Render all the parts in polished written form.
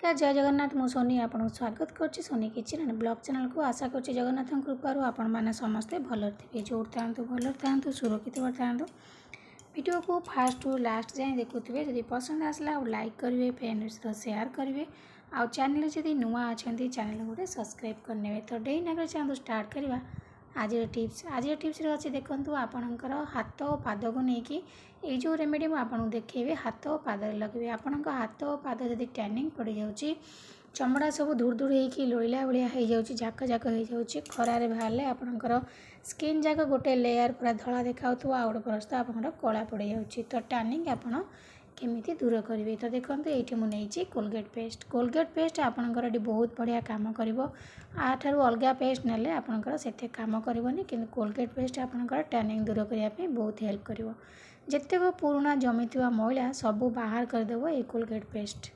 नमस्कार जय जगन्नाथ मु सोनी आपन स्वागत करुच्ची Soni kitchen and blog channel को आशा करुच्ची जगन्नाथ कृपार आपण मैंने समस्ते भल थे जो भल था सुरक्षित था वीडियो को फास्ट टू लास्ट जाए देखुए जब पसंद आसला लाइक करेंगे फ्रेंड्स तो शेयर करेंगे आउ चैनल जब नुआ अच्छा चैनल गोटे सब्सक्राइब करने तो डे ना चलते स्टार्ट करवा आज टिप्स अच्छे देखो आपणकर हाथ और पाद को लेकिन ये जो रेमेडी मुझे देखेबी हाथ और पाद लगे आपण हाथ और पाद जब टैनिंग पड़ जाऊँगी चमड़ा सब धूड़ धूड़ होगी लोईला भाया हो जाऊँगी जाक जाक हो जाऊँगी खरारे बाहर आपणकर स्किन जाक गोटे लेयर पूरा धला देखा आ गोटे परस्त आप कला पड़ जाऊँगी तो टैनिंग आपड़ केमी दूर करेंगे तो देखो ये मुझे कोलगेट पेस्ट आपंकर ये बहुत बढ़िया कम कर अलग पेस्ट नेले आपंकर से कम करनी कि कोलगेट पेस्ट आपंकर टैनिंग दूर करने बहुत हेल्प कर जितेक पुराना जमी मैला सबू बाहर करदेव ये कोलगेट पेस्ट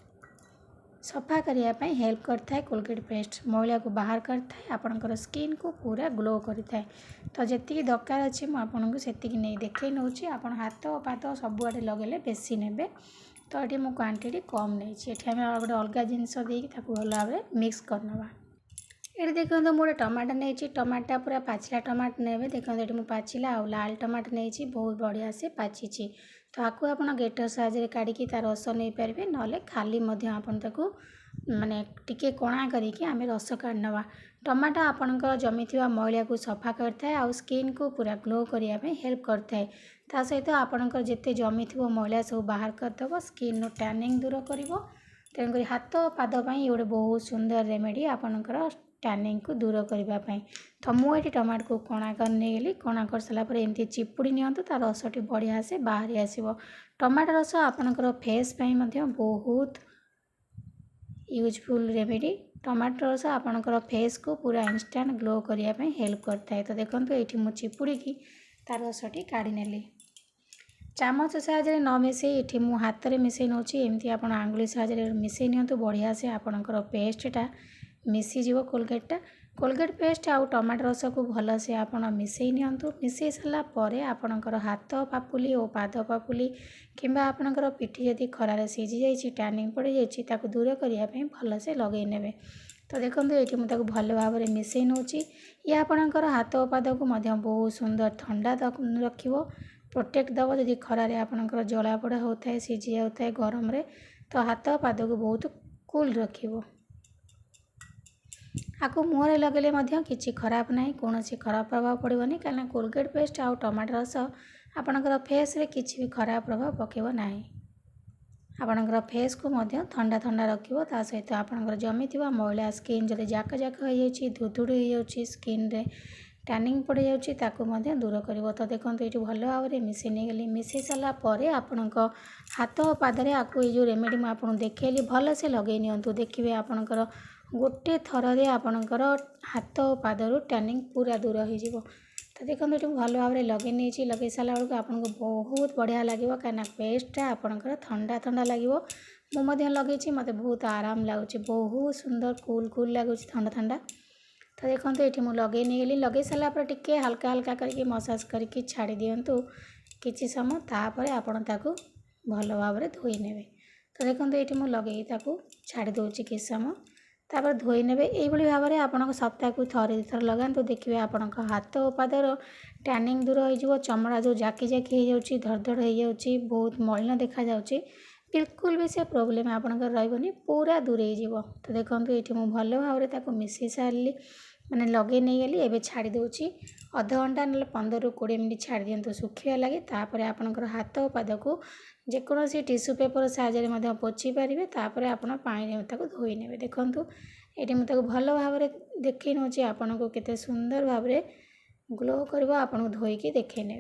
सफा करने हेल्प करता है कोलगेट पेस्ट मैला को बाहर करता है आपंकर स्किन को पूरा ग्लो करता है तो जी दरकार अच्छे मुझे से नहीं देखे नौ आप हाथ और पाद सबुआड़े लगेले बेसी ने तो ये मुझे क्वांटिटी कम नहीं गोटे अलग जिनस भल भाव मिक्स करनवा ये देखो मुझे टमाटो नहीं टमाटा पूरा पाचिला टमाटो ने देखो ये मुझे पाचिला आ लाल टमाटो नहीं बहुत बढ़िया से पाची तो आपको आप गेटर साहाଯ୍य काढ़ी तार रस नहीं पारे ना खाली आपको माने टिके कणा करके आम रस काढ़नवा टमाटो आपणकर जमी मैला को सफा करता है आ स्किन को पूरा ग्लो करने हेल्प करता है ता सहित आपणकर जिते जमी मैला सब बाहर करदेव स्किन टैनिंग दूर कर तेणुक हाथ पाद गोटे बहुत सुंदर रेमेडी आपणकर टैनिंग को दूर करने तो मुझे टमाटो को कणा कर नहीं गली कणा कर सारापर एमती चिपुड़ी नियंतु तार रसटी बढ़िया से बाहरी आसो टमाटो रस आपणकर फेस बहुत यूजफुल रेमेडी टमाटो रस आपणकर फेस को पूरा इंस्टांट ग्लो करने हेल्प करता है तो देखो ये मुझे चिपुड़ी की तार रसटी काढ़ी नेली चामच साहाଯ୍य न मिसई ये मु हाथ में मिसई नौची एमती आप आंगुली साहाଯ୍य मिसई नियंतु बढ़िया से आपणकर पेस्टा मिसीज कोलगेट पेस्ट आउ टमाटो रस को भल से आप मिसई नियंतु मिसई सारापर आपणकर हाथ पापुली और पाद पापुली किंबा आपणकर पिठी जदि खरारे सीझी जाइए टैनिंग पड़ जाइए दूर करने भल से लगे ने तो देखो ये मुझे भल भाव में मिसई नौची ये आपणकर हाथ और पाद को बहुत सुंदर ठंडा रख प्रोटेक्ट दब जदि खरारे आपणकर जलापोड़ा होता है सीझी जाता है गरम रे तो हाथ और पाद को बहुत कूल रखिबो आपको मुहरे लगेले किसी खराब ना कौन खराब प्रभाव पड़ोनी कहीं कोलगेट पेस्ट आउ टमाटो रस आपणकर फेस रे किसी भी खराब प्रभाव पकेब ना आपणकर फेस को ठंडा ठंडा रखिबो ता सहित आपणकर जमी मैला स्किन जदि जाक जाक हो जाइए धुधुड़ हो जाउछि स्किन रे टैनिंग पड़ जाऊँगी दूर कर तो देखो ये भल भाव में मिसई नहीं गली मिसई सारापर आपण हाथ और पादरे आपको ये जो रेमेडी मुझे देखली भल से लगे नियंतु देखिए आपणकर गोटे थर रे आपणकर हाथ और पादर टैनिंग पूरा दूर हो तो देखो ये भल भाव में लगे नहीं लगे सारा बेलू आपको बहुत बढ़िया लगे कहीं पेस्टा आपणकर ठंडा ठंडा लगे मुझे लगे मत बहुत आराम लगुच बहुत सुंदर कूल कूल लगुच ठंडा ठंडा तो देखो ये मुझे लगे नहीं गली लगे सारापर टिके हल्का हल्का करके मसाज करके छाड़ी दिंतु किसी समय तापर आपण भल भाव में धोई ने तो देखो ये मुझे लगे छाड़ी दूसरी किसी समय तापर धोई ने यही भाव में आप सप्ताह को थरे थर लगातु देखिए आपण हाथ और पादर टैनिंग दूर हो चमड़ा जो जाकी जाकी हो धड़ हो जाऊँगी बहुत मलिन देखा जाऊँगी बिल्कुल भी से प्रोब्लेम आपंकर रही पूरा दूरे हो तो देखो ये मुझे भल भाव में मिसई सारे मैंने लगे नहीं गली एवं छाड़ी दूची अध घंटा ना 15 ରୁ 20 मिनट छाड़ी दिंतु सुखिया लगे तापर आपणकर हाथ और पाद को जेकोसी टिश्यू पेपर साहाଯ୍य पोछि पारे तापर आप पानी धोई ने देखूँ ये मुझे भल भाव में देखे नौ आपन को केते सुंदर भाव में ग्लो कर आपन धोईकी देखे ने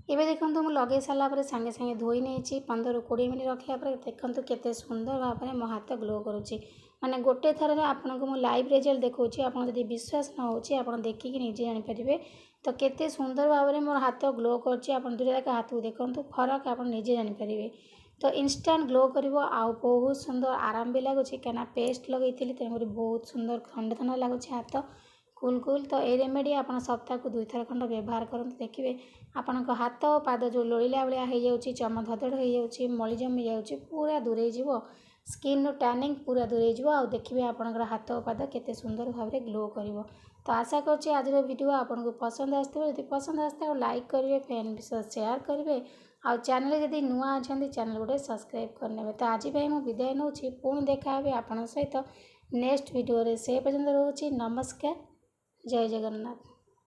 ये देखो मुझे लगे सारापर सांगे सांगे धोई नहीं 15 ରୁ 20 मिनट रखा देखो केते सुंदर भाव में मो हाथ ग्लो करुच्ची माने गोटे थर आपन को लाइव रिजल्ट देखा आप विश्वास न हो देखिकी निजे जानीपारे तो केते सुंदर भाव में मोर हाथ ग्लो कर दूर हाथ को देखूँ फरक आप निजे जानीपारे तो इंस्टांट ग्लो कर बहुत सुंदर आराम भी लगुच कहीं पेस्ट लगे तेणुक बहुत सुंदर ठंडा ठंडा लगुच हाथ कूल कूल तो ये रेमेडी आप सप्ताह को 2 थर खंड व्यवहार करते देखिए आपण हाथ और पाद जो लोईला भाया हो चम धड़ हो मली जमी जाऊँगी पूरा दूरे स्किन टैनिंग पूरा दूरे जो आ देखिए आपंकर हाथ पाद केते सुंदर भाव में ग्लो कर। तो आशा कर आज वीडियो आपको पसंद आसो पसंद आसता लाइक करेंगे फ्रेंड विषय शेयर करेंगे आ चैनल जदि नुआ अच्छा चैनल गोटे सब्सक्राइब करने। तो आज मुझे विदाय नौ पुणी देखा आपण सहित नेक्स्ट वीडियो से पर्यंत रोचे नमस्कार जय जगन्नाथ।